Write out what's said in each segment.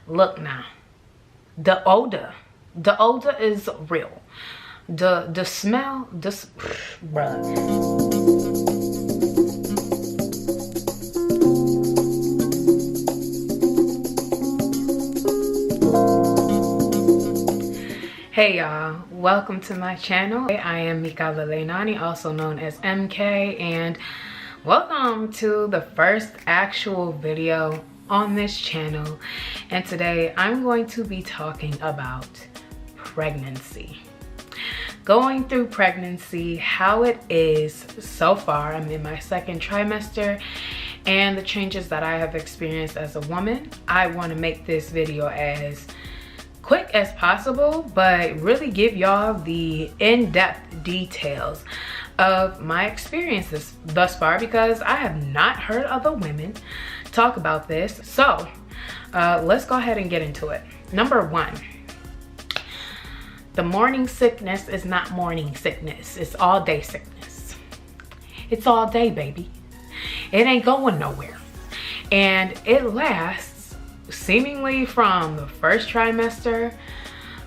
Look now, the odor is real. The smell, this, bruh. Hey y'all, welcome to my channel. I am Mikala Leilani, also known as MK, and welcome to the first actual video on this channel. And today I'm going to be talking about pregnancy. Going through pregnancy, how it is so far. I'm in my second trimester, and the changes that I have experienced as a woman. I want to make this video as quick as possible, but really give y'all the in-depth details of my experiences thus far, because I have not heard other women talk about this. So let's go ahead and get into it. Number one, the morning sickness is not morning sickness. It's all day sickness. It's all day, baby. It ain't going nowhere. And it lasts seemingly from the first trimester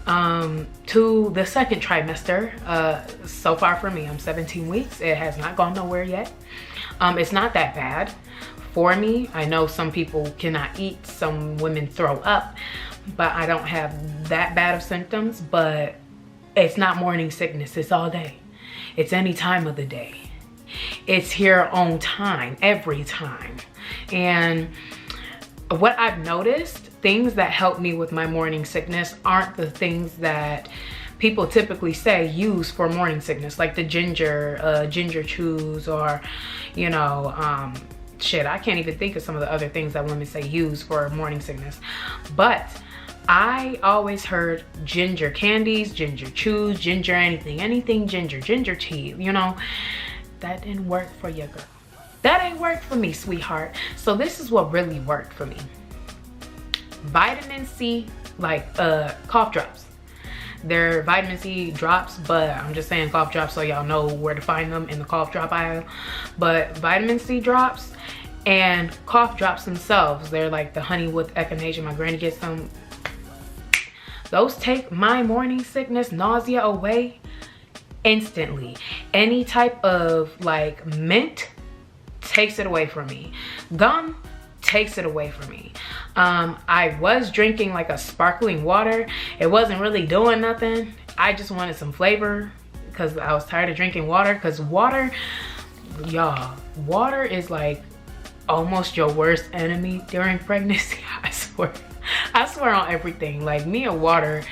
to the second trimester. So far for me, I'm 17 weeks. It has not gone nowhere yet. It's not that bad for me. I know some people cannot eat, some women throw up, but I don't have that bad of symptoms. But it's not morning sickness. It's all day. It's any time of the day. It's here on time, every time. And what I've noticed, things that help me with my morning sickness aren't the things that people typically say use for morning sickness, like the ginger chews, or, you know, shit, I can't even think of some of the other things that women say use for morning sickness. But I always heard ginger candies, ginger chews, ginger anything ginger tea, you know. That didn't work for your girl. That ain't worked for me, sweetheart. So this is what really worked for me. Vitamin C, like cough drops. They're vitamin C drops, but I'm just saying cough drops so y'all know where to find them in the cough drop aisle. But vitamin C drops and cough drops themselves, they're like the honey with echinacea. My granny gets them. Those take my morning sickness, nausea away instantly. Any type of like mint takes it away from me. Gum takes it away from me. I was drinking like a sparkling water. It wasn't really doing nothing. I just wanted some flavor because I was tired of drinking water. Because water, y'all, water is like almost your worst enemy during pregnancy. I swear on everything. Like, me and water,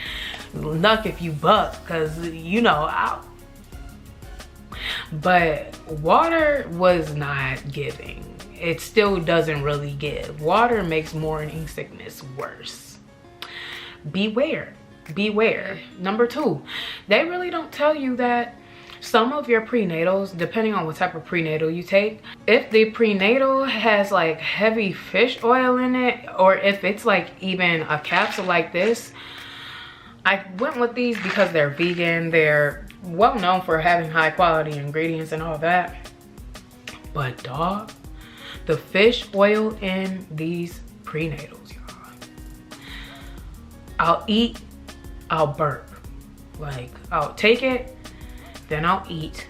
luck if you buck, because you know, but water was not giving. It still doesn't really give. Water makes morning sickness worse. Beware. Number two, they really don't tell you that some of your prenatals, depending on what type of prenatal you take, if the prenatal has like heavy fish oil in it, or if it's like even a capsule like this. I went with these because they're vegan. They're well known for having high quality ingredients and all that. But dog, the fish oil in these prenatals, y'all. I'll eat, I'll burp. Like, I'll take it, then I'll eat,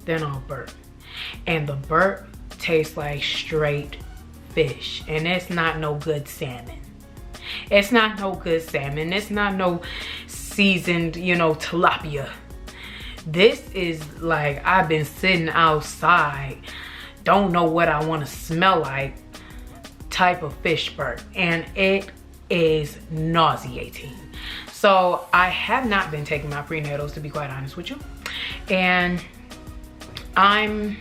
then I'll burp. And the burp tastes like straight fish. And it's not no good salmon. It's not no good salmon. It's not no seasoned, you know, tilapia. This is like, I've been sitting outside, don't know what I want to smell like type of fish burp, and it is nauseating. So I have not been taking my prenatals, to be quite honest with you, and I'm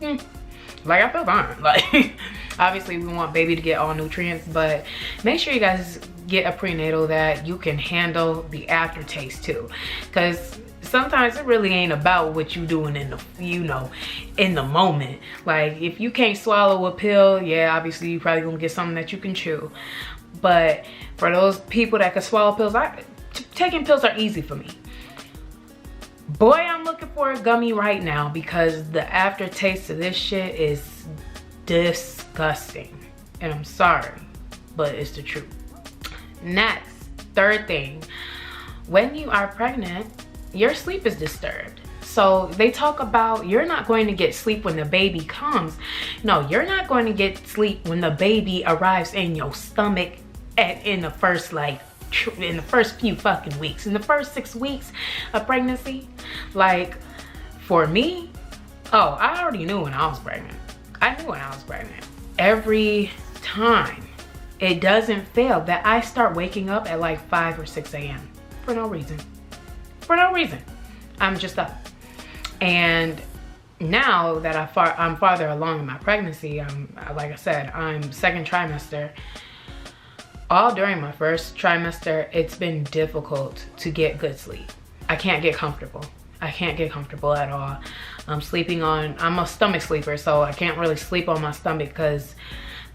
like, I feel fine. Like, obviously we want baby to get all nutrients, but make sure you guys get a prenatal that you can handle the aftertaste too, because sometimes it really ain't about what you doing in the, you know, in the moment. Like, if you can't swallow a pill, yeah, obviously you probably gonna get something that you can chew. But for those people that can swallow pills, taking pills are easy for me. Boy, I'm looking for a gummy right now, because the aftertaste of this shit is disgusting. And I'm sorry, but it's the truth. Next, third thing, when you are pregnant, your sleep is disturbed. So they talk about you're not going to get sleep when the baby comes. No, you're not going to get sleep when the baby arrives in your stomach in the first few fucking weeks. In the first 6 weeks of pregnancy. Like, for me, oh, I already knew when I was pregnant. I knew when I was pregnant. Every time, it doesn't fail that I start waking up at like 5 or 6 a.m. for no reason. For no reason. I'm just up. And now that I'm farther along in my pregnancy, like I said, I'm second trimester. All during my first trimester, it's been difficult to get good sleep. I can't get comfortable. I can't get comfortable at all. I'm a stomach sleeper, so I can't really sleep on my stomach because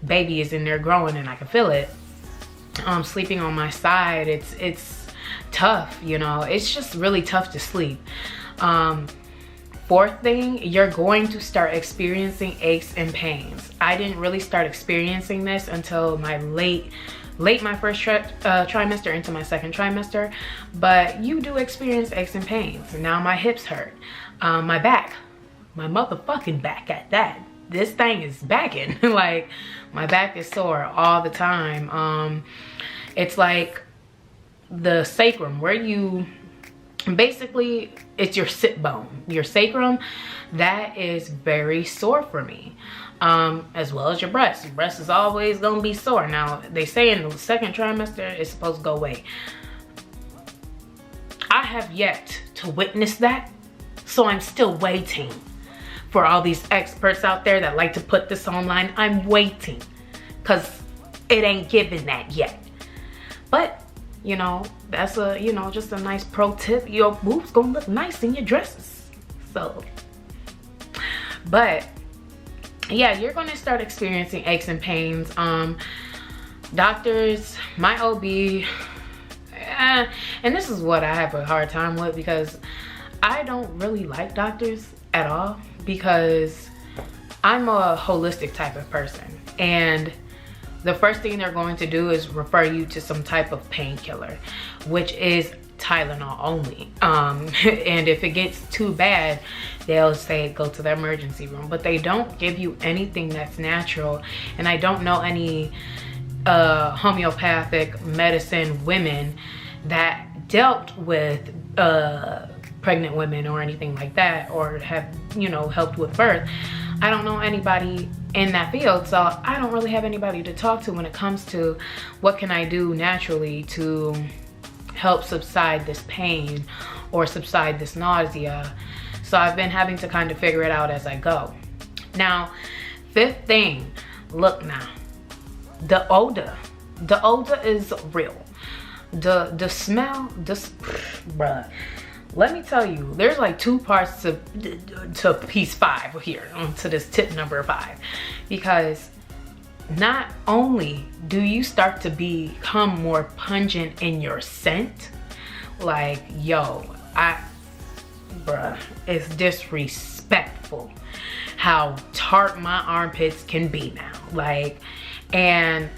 baby is in there growing and I can feel it. Sleeping on my side, it's tough, you know. It's just really tough to sleep. Fourth thing, you're going to start experiencing aches and pains. I didn't really start experiencing this until my late my first trimester into my second trimester, but you do experience aches and pains. Now my hips hurt, my back, my motherfucking back at that. This thing is backing. Like, my back is sore all the time. It's like the sacrum, where you basically, it's your sit bone, your sacrum, that is very sore for me. As well as your breast. Your breast is always gonna be sore. Now, they say in the second trimester it's supposed to go away. I have yet to witness that, so I'm still waiting for all these experts out there that like to put this online. I'm waiting, because it ain't given that yet. But, you know, that's just a nice pro tip. Your boobs gonna look nice in your dresses. So, but yeah, you're gonna start experiencing aches and pains. Doctors, my OB, and this is what I have a hard time with, because I don't really like doctors at all, because I'm a holistic type of person, and the first thing they're going to do is refer you to some type of painkiller, which is Tylenol only. And if it gets too bad, they'll say go to the emergency room, but they don't give you anything that's natural. And I don't know any homeopathic medicine women that dealt with pregnant women or anything like that, or have, you know, helped with birth. I don't know anybody in that field, so I don't really have anybody to talk to when it comes to what can I do naturally to help subside this pain or subside this nausea. So I've been having to kind of figure it out as I go. Now, fifth thing, look now, the odor is real. The smell, bruh. Let me tell you, there's like two parts to piece 5 here, to this tip number 5, because not only do you start to become more pungent in your scent, like, yo, bruh, it's disrespectful how tart my armpits can be now. Like, and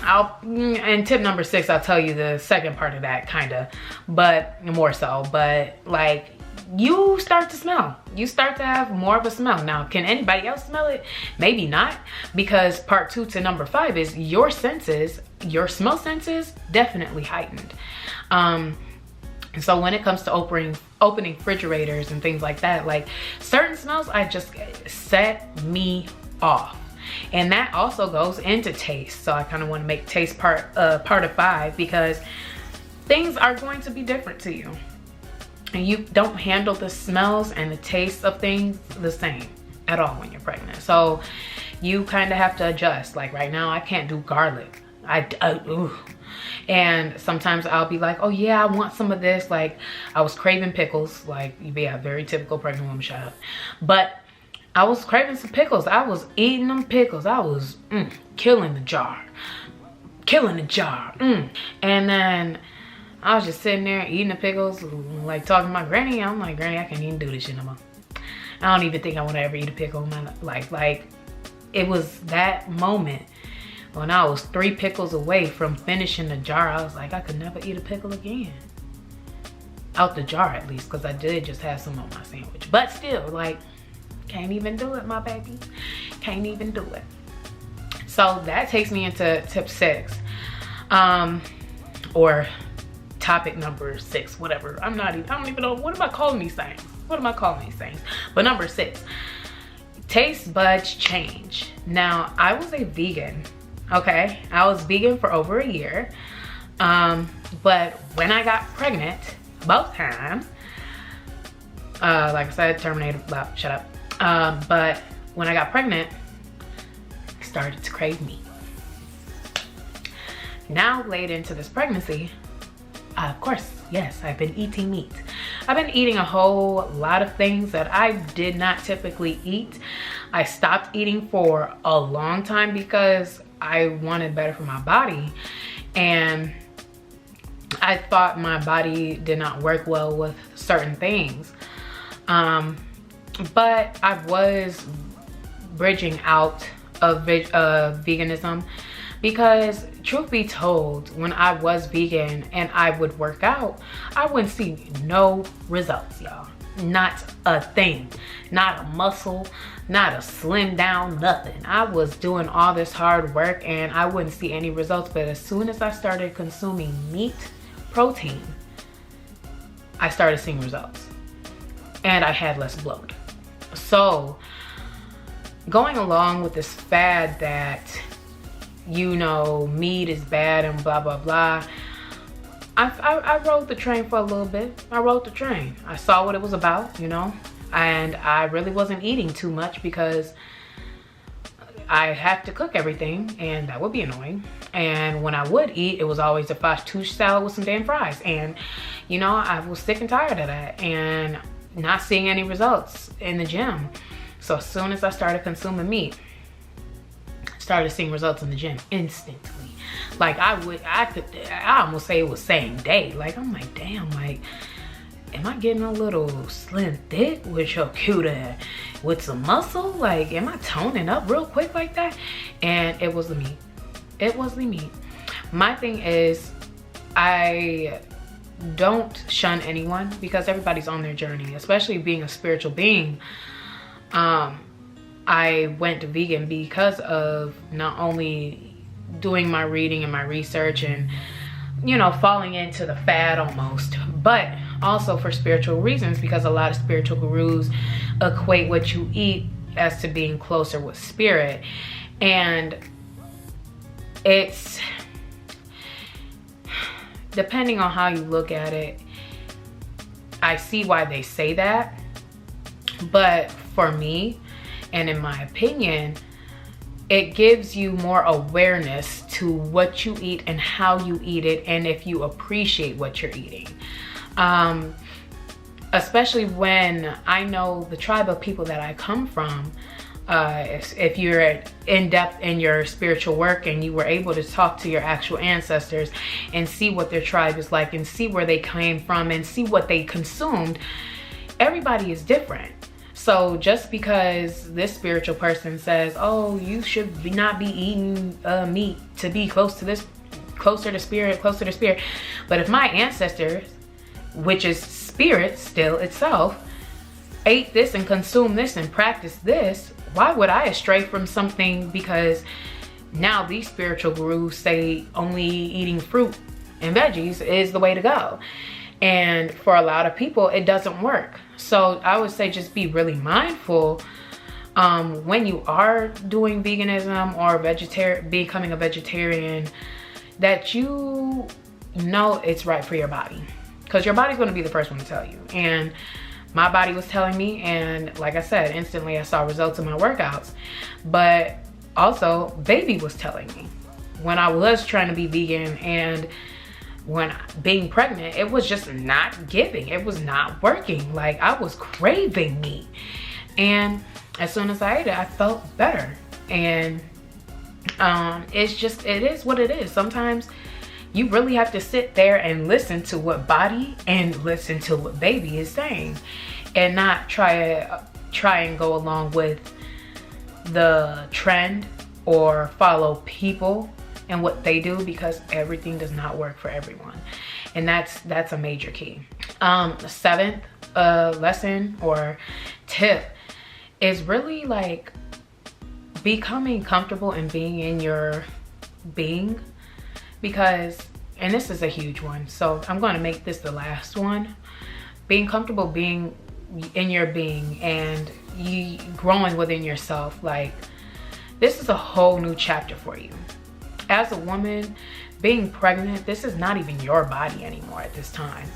and tip number 6, I'll tell you the second part of that, kind of, but more so. But like, you start to smell. You start to have more of a smell. Now, can anybody else smell it? Maybe not, because part 2 to number 5 is your senses, your smell senses, definitely heightened. So when it comes to opening refrigerators and things like that, like certain smells, I just set me off. And that also goes into taste. So I kind of want to make taste part of 5, because things are going to be different to you. And you don't handle the smells and the taste of things the same at all when you're pregnant. So you kind of have to adjust. Like right now, I can't do garlic. And sometimes I'll be like, oh yeah, I want some of this. Like, I was craving pickles. Like, yeah, very typical pregnant woman, shut up. But I was craving some pickles. I was eating them pickles. I was killing the jar. And then I was just sitting there eating the pickles, like talking to my granny. I'm like, Granny, I can't even do this shit no more. I don't even think I want to ever eat a pickle in my life. Like, it was that moment When I was 3 pickles away from finishing the jar, I was like, I could never eat a pickle again. Out the jar at least, because I did just have some on my sandwich. But still, like, can't even do it, my baby. Can't even do it. So that takes me into tip 6. Or topic number 6, whatever. I don't even know, what am I calling these things? But number 6, taste buds change. Now, I was a vegan, okay? I was vegan for over a year. But when I got pregnant, both times, like I said, terminated, blah, shut up. But when I got pregnant, I started to crave meat. Now, late into this pregnancy, of course, yes, I've been eating meat. I've been eating a whole lot of things that I did not typically eat. I stopped eating for a long time because I wanted better for my body. And I thought my body did not work well with certain things. But I was bridging out of veganism because, truth be told, when I was vegan and I would work out, I wouldn't see no results, y'all. Not a thing, not a muscle, not a slim down, nothing. I was doing all this hard work and I wouldn't see any results. But as soon as I started consuming meat, protein, I started seeing results and I had less bloat. So going along with this fad that, you know, meat is bad and blah blah blah, I rode the train for a little bit. I rode the train. I saw what it was about, you know, and I really wasn't eating too much because I had to cook everything and that would be annoying. And when I would eat, it was always a fattoush salad with some damn fries. And, you know, I was sick and tired of that and not seeing any results in the gym. So as soon as I started consuming meat, started seeing results in the gym instantly. Like I almost say it was same day. Like I'm like, damn, like, am I getting a little slim thick with your cutie with some muscle? Like, am I toning up real quick like that? And it was the meat. It was the meat. My thing is, I don't shun anyone because everybody's on their journey, especially being a spiritual being. I went vegan because of not only doing my reading and my research and, you know, falling into the fad almost, but also for spiritual reasons, because a lot of spiritual gurus equate what you eat as to being closer with spirit. And it's, depending on how you look at it, I see why they say that. But for me, and in my opinion, it gives you more awareness to what you eat and how you eat it, and if you appreciate what you're eating. Especially when I know the tribe of people that I come from. If you're in depth in your spiritual work and you were able to talk to your actual ancestors and see what their tribe is like and see where they came from and see what they consumed, everybody is different. So just because this spiritual person says, oh, you should not be eating meat to be closer to spirit. But if my ancestors, which is spirit still itself, ate this and consumed this and practiced this, why would I astray from something because now these spiritual gurus say only eating fruit and veggies is the way to go? And for a lot of people, it doesn't work. So I would say just be really mindful when you are doing veganism or becoming a vegetarian, that you know it's right for your body. Because your body's gonna be the first one to tell you. And my body was telling me, and like I said, instantly I saw results in my workouts. But also, baby was telling me when I was trying to be vegan and when being pregnant, it was just not giving. It was not working. Like I was craving meat. And as soon as I ate it, I felt better. And it is what it is. Sometimes you really have to sit there and listen to what body and listen to what baby is saying, and not try and go along with the trend or follow people and what they do, because everything does not work for everyone. And that's a major key. The seventh lesson or tip is really like becoming comfortable in being in your being, because, and this is a huge one, so I'm going to make this the last one. Being comfortable being in your being and you growing within yourself. Like, this is a whole new chapter for you. As a woman, being pregnant, this is not even your body anymore at this time.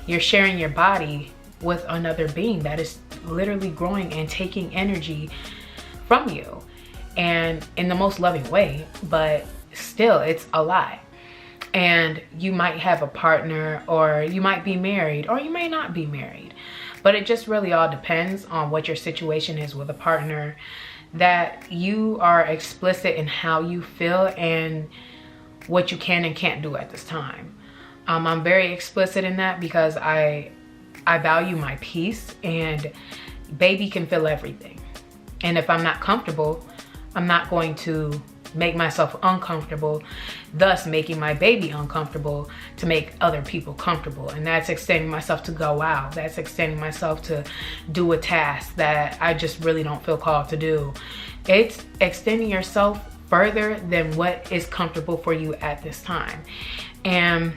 You're sharing your body with another being that is literally growing and taking energy from you, and in the most loving way, but still it's a lot. And you might have a partner, or you might be married, or you may not be married, but it just really all depends on what your situation is with a partner, that you are explicit in how you feel and what you can and can't do at this time. I'm very explicit in that because I value my peace, and baby can feel everything. And if I'm not comfortable, I'm not going to make myself uncomfortable, thus making my baby uncomfortable to make other people comfortable. And that's extending myself to go out. That's extending myself to do a task that I just really don't feel called to do. It's extending yourself further than what is comfortable for you at this time. And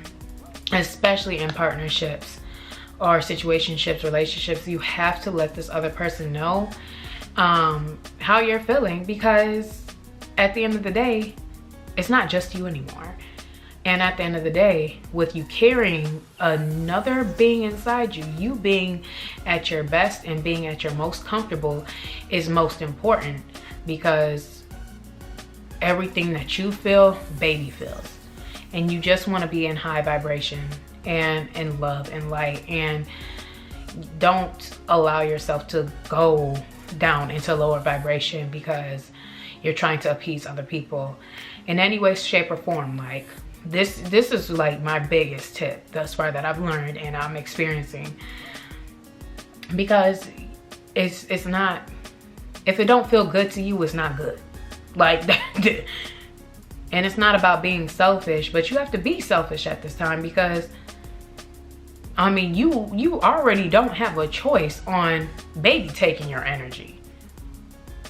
especially in partnerships or situationships, relationships, you have to let this other person know how you're feeling, because at the end of the day, it's not just you anymore. And at the end of the day, with you carrying another being inside you, you being at your best and being at your most comfortable is most important, because everything that you feel, baby feels. And you just want to be in high vibration and in love and light, and don't allow yourself to go down into lower vibration because you're trying to appease other people in any way, shape, or form. Like, this is like my biggest tip thus far that I've learned and I'm experiencing, because it's not, if it don't feel good to you, it's not good. Like that. And it's not about being selfish, but you have to be selfish at this time, because I mean, you already don't have a choice on baby taking your energy.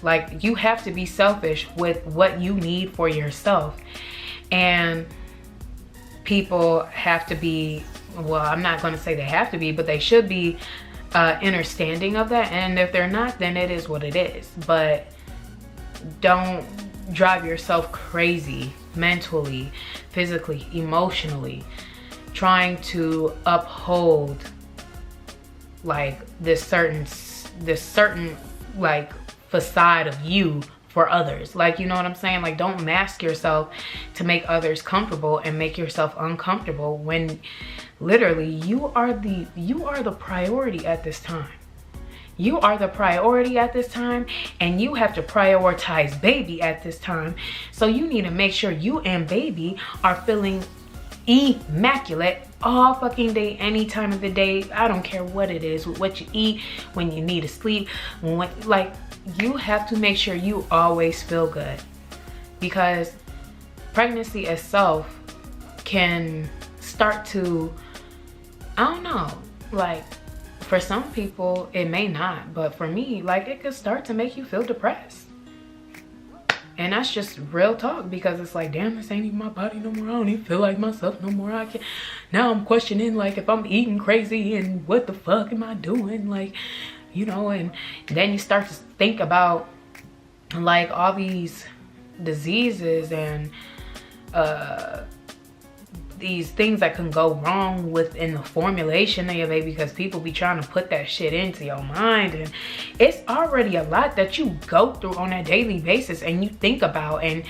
Like, you have to be selfish with what you need for yourself. And people have to be, well, I'm not going to say they have to be, but they should be understanding of that. And if they're not, then it is what it is. But don't drive yourself crazy mentally, physically, emotionally, trying to uphold like this certain like facade of you for others. Like, you know what I'm saying? Like, don't mask yourself to make others comfortable and make yourself uncomfortable, when literally you are the priority at this time. You are the priority at this time, and you have to prioritize baby at this time. So you need to make sure you and baby are feeling immaculate all fucking day, any time of the day. I don't care what it is, what you eat, when you need to sleep, like, you have to make sure you always feel good, because pregnancy itself can start to, I don't know, like, for some people it may not, but for me, like, it could start to make you feel depressed. And that's just real talk, because it's like, damn, this ain't even my body no more. I don't even feel like myself no more. I can't. Now I'm questioning, like, if I'm eating crazy and what the fuck am I doing? Like, you know, and then you start to think about like all these diseases and these things that can go wrong within the formulation of your baby, because people be trying to put that shit into your mind, and it's already a lot that you go through on a daily basis and you think about. And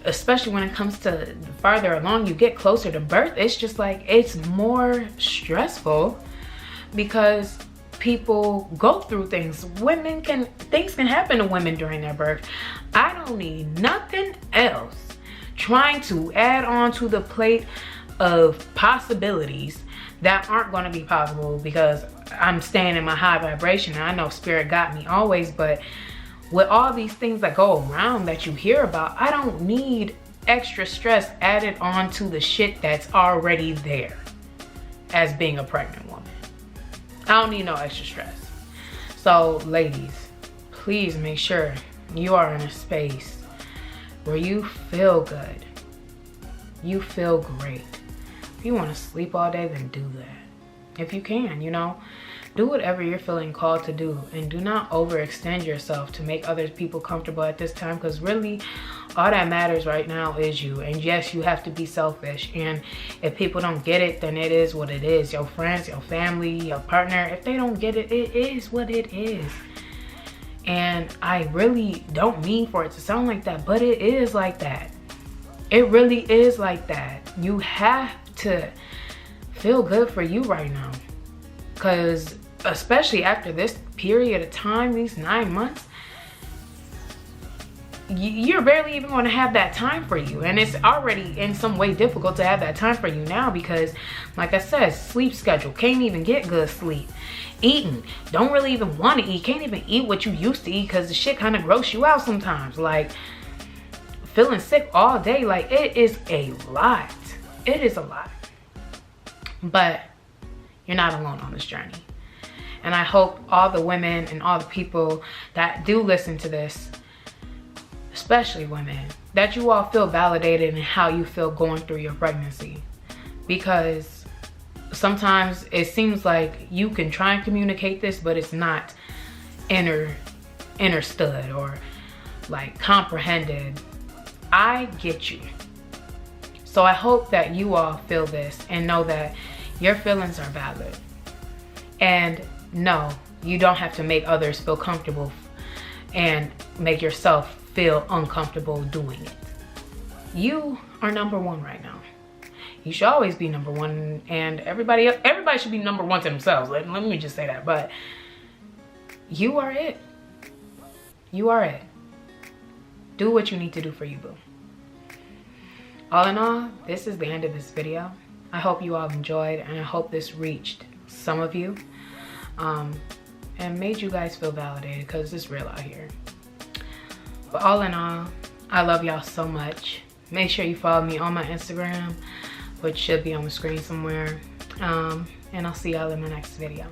especially when it comes to farther along you get closer to birth, it's just like, it's more stressful, because people go through things. Things can happen to women during their birth. I don't need nothing else trying to add on to the plate of possibilities that aren't going to be possible, because I'm staying in my high vibration. And I know spirit got me always, but with all these things that go around that you hear about, I don't need extra stress added on to the shit that's already there as being a pregnant woman. I don't need no extra stress. So ladies, please make sure you are in a space where you feel good. You feel great. If you want to sleep all day, then do that. If you can, you know, do whatever you're feeling called to do, and do not overextend yourself to make other people comfortable at this time, because really all that matters right now is you. And yes, you have to be selfish, and if people don't get it, then it is what it is. Your friends, your family, your partner, if they don't get it, it is what it is. And I really don't mean for it to sound like that, but it is like that. It really is like that. You have to feel good for you right now, because especially after this period of time, these 9 months, you're barely even going to have that time for you. And it's already in some way difficult to have that time for you now, because like I said, sleep schedule, can't even get good sleep. Eating, don't really even want to eat, can't even eat what you used to eat because the shit kind of gross you out sometimes. Like feeling sick all day, like it is a lot. It is a lot. But you're not alone on this journey. And I hope all the women and all the people that do listen to this, especially women, that you all feel validated in how you feel going through your pregnancy. Because sometimes it seems like you can try and communicate this, but it's not understood or like comprehended. I get you. So I hope that you all feel this and know that your feelings are valid. And no, you don't have to make others feel comfortable and make yourself feel uncomfortable doing it. You are number one right now. You should always be number one, and everybody should be number one to themselves. Let me just say that. But you are it. You are it. Do what you need to do for you, boo. All in all, this is the end of this video. I hope you all enjoyed, and I hope this reached some of you and made you guys feel validated, because it's real out here. But all in all, I love y'all so much. Make sure you follow me on my Instagram, which should be on the screen somewhere. And I'll see y'all in my next video.